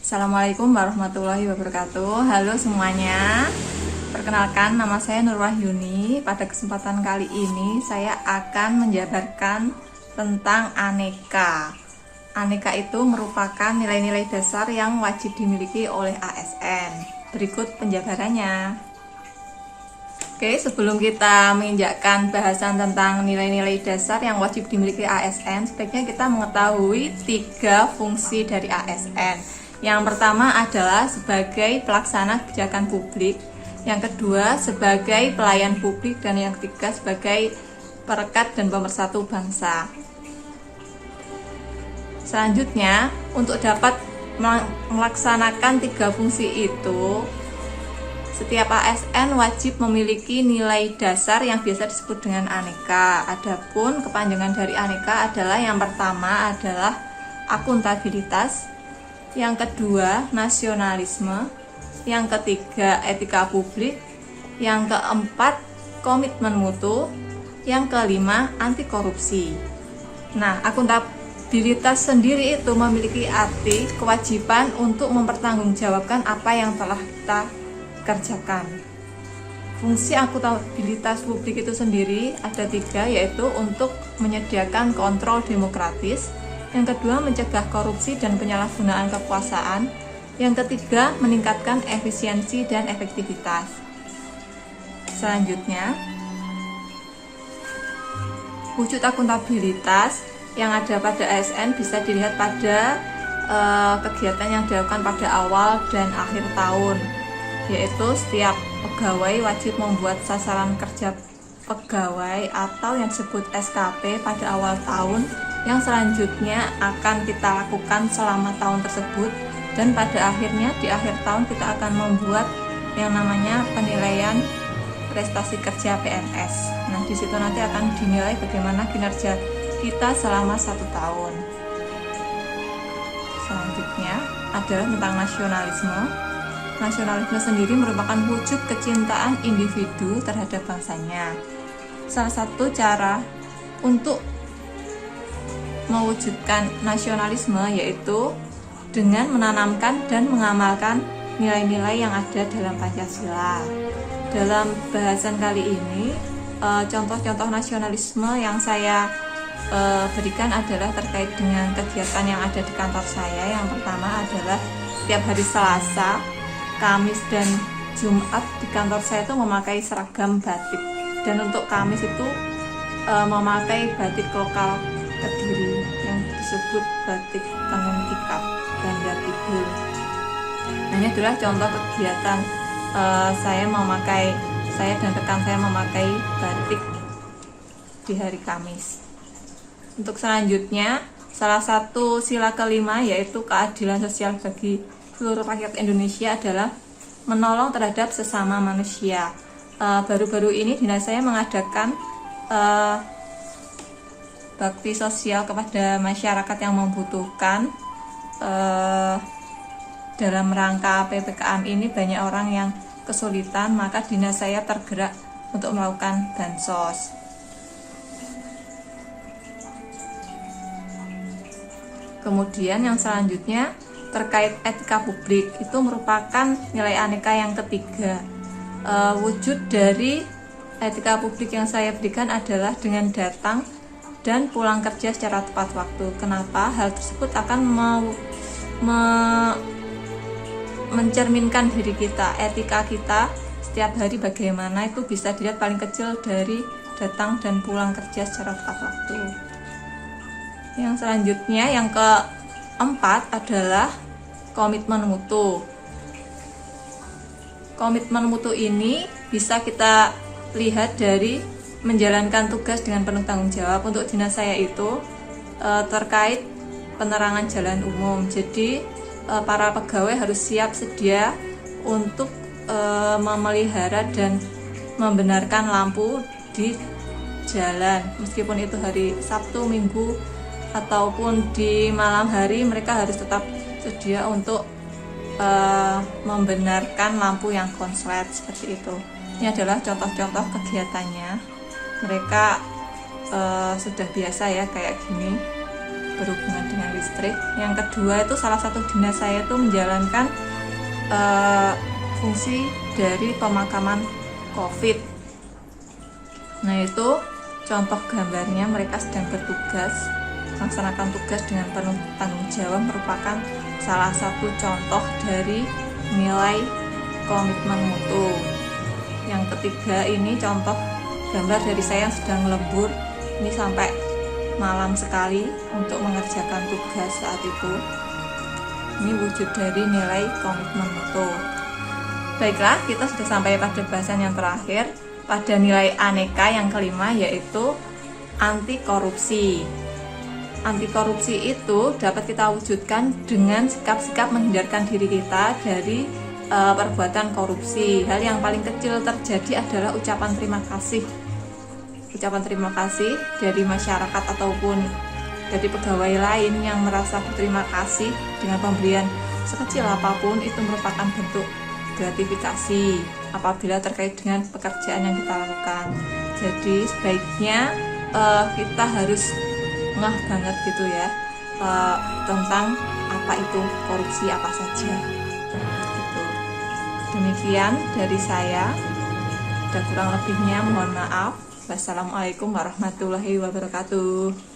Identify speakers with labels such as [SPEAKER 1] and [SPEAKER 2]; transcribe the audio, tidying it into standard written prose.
[SPEAKER 1] Assalamualaikum warahmatullahi wabarakatuh. Halo semuanya. Perkenalkan, nama saya Nur Wahyuni. Pada kesempatan kali ini saya akan menjabarkan tentang aneka. Aneka itu merupakan nilai-nilai dasar yang wajib dimiliki oleh ASN. Berikut penjabarannya. Oke, sebelum kita menginjakkan bahasan tentang nilai-nilai dasar yang wajib dimiliki ASN, sebaiknya kita mengetahui 3 fungsi dari ASN. Yang pertama adalah sebagai pelaksana kebijakan publik, yang kedua sebagai pelayan publik, dan yang ketiga sebagai perekat dan pemersatu bangsa. Selanjutnya, untuk dapat melaksanakan 3 fungsi itu, setiap ASN wajib memiliki nilai dasar yang biasa disebut dengan aneka. Adapun kepanjangan dari aneka adalah yang pertama adalah akuntabilitas, yang kedua nasionalisme, yang ketiga etika publik, yang keempat komitmen mutu, yang kelima anti korupsi. Nah, akuntabilitas sendiri itu memiliki arti kewajiban untuk mempertanggungjawabkan apa yang telah kita kerjakan. Fungsi akuntabilitas publik itu sendiri ada 3, yaitu untuk menyediakan kontrol demokratis, yang kedua mencegah korupsi dan penyalahgunaan kekuasaan, yang ketiga meningkatkan efisiensi dan efektivitas. Selanjutnya, wujud akuntabilitas yang ada pada ASN bisa dilihat pada kegiatan yang dilakukan pada awal dan akhir tahun, yaitu setiap pegawai wajib membuat sasaran kerja pegawai atau yang disebut SKP pada awal tahun, yang selanjutnya akan kita lakukan selama tahun tersebut, dan pada akhirnya di akhir tahun kita akan membuat yang namanya penilaian prestasi kerja PNS. Nah, di situ nanti akan dinilai bagaimana kinerja kita selama 1 tahun. Selanjutnya adalah tentang nasionalisme. Nasionalisme sendiri merupakan wujud kecintaan individu terhadap bangsanya. Salah satu cara untuk mewujudkan nasionalisme yaitu dengan menanamkan dan mengamalkan nilai-nilai yang ada dalam Pancasila. Dalam bahasan kali ini, contoh-contoh nasionalisme yang saya berikan adalah terkait dengan kegiatan yang ada di kantor saya. Yang pertama adalah setiap hari Selasa, Kamis dan Jumat di kantor saya itu memakai seragam batik, dan untuk Kamis itu memakai batik lokal Kediri yang disebut batik tenun ikat Banda Kidul. Nah, ini adalah contoh kegiatan saya dan rekan saya memakai batik di hari Kamis. Untuk selanjutnya, salah satu sila kelima yaitu keadilan sosial bagi seluruh rakyat Indonesia adalah menolong terhadap sesama manusia. Baru-baru ini dinas saya mengadakan bakti sosial kepada masyarakat yang membutuhkan. Dalam rangka PPKM ini banyak orang yang kesulitan, maka dinas saya tergerak untuk melakukan bansos. Kemudian yang selanjutnya terkait etika publik, itu merupakan nilai aneka yang ketiga. Wujud dari etika publik yang saya berikan adalah dengan datang dan pulang kerja secara tepat waktu. Kenapa? Hal tersebut akan mencerminkan diri kita, etika kita setiap hari bagaimana itu bisa dilihat paling kecil dari datang dan pulang kerja secara tepat waktu. Yang selanjutnya, yang keempat adalah komitmen mutu. Komitmen mutu ini bisa kita lihat dari menjalankan tugas dengan penuh tanggung jawab. Untuk dinas saya itu terkait penerangan jalan umum. Jadi para pegawai harus siap sedia untuk memelihara dan membenarkan lampu di jalan. Meskipun itu hari Sabtu, Minggu, ataupun di malam hari, mereka harus tetap sedia untuk membenarkan lampu yang konslet seperti itu. Ini adalah contoh-contoh kegiatannya. Mereka sudah biasa ya kayak gini berhubungan dengan listrik. listrik. Yang kedua itu salah satu dinas saya itu menjalankan fungsi dari pemakaman COVID. Nah itu contoh gambarnya, mereka sedang bertugas, melaksanakan tugas dengan penuh tanggung jawab, merupakan salah satu contoh dari nilai komitmen mutu. Yang ketiga ini contoh gambar dari saya yang sedang lembur, ini sampai malam sekali untuk mengerjakan tugas saat itu. Ini wujud dari nilai komitmen mutu. Baiklah, kita sudah sampai pada bahasan yang terakhir, pada nilai aneka yang kelima, yaitu anti korupsi. Anti korupsi itu dapat kita wujudkan dengan sikap-sikap menghindarkan diri kita dari perbuatan korupsi. Hal yang paling kecil terjadi adalah ucapan terima kasih. Ucapan terima kasih dari masyarakat ataupun dari pegawai lain yang merasa berterima kasih dengan pemberian sekecil apapun, itu merupakan bentuk gratifikasi apabila terkait dengan pekerjaan yang kita lakukan. Jadi sebaiknya kita harus ngeh banget gitu ya tentang apa itu korupsi, apa saja gitu. Demikian dari saya, ada kurang lebihnya mohon maaf. Wassalamualaikum warahmatullahi wabarakatuh.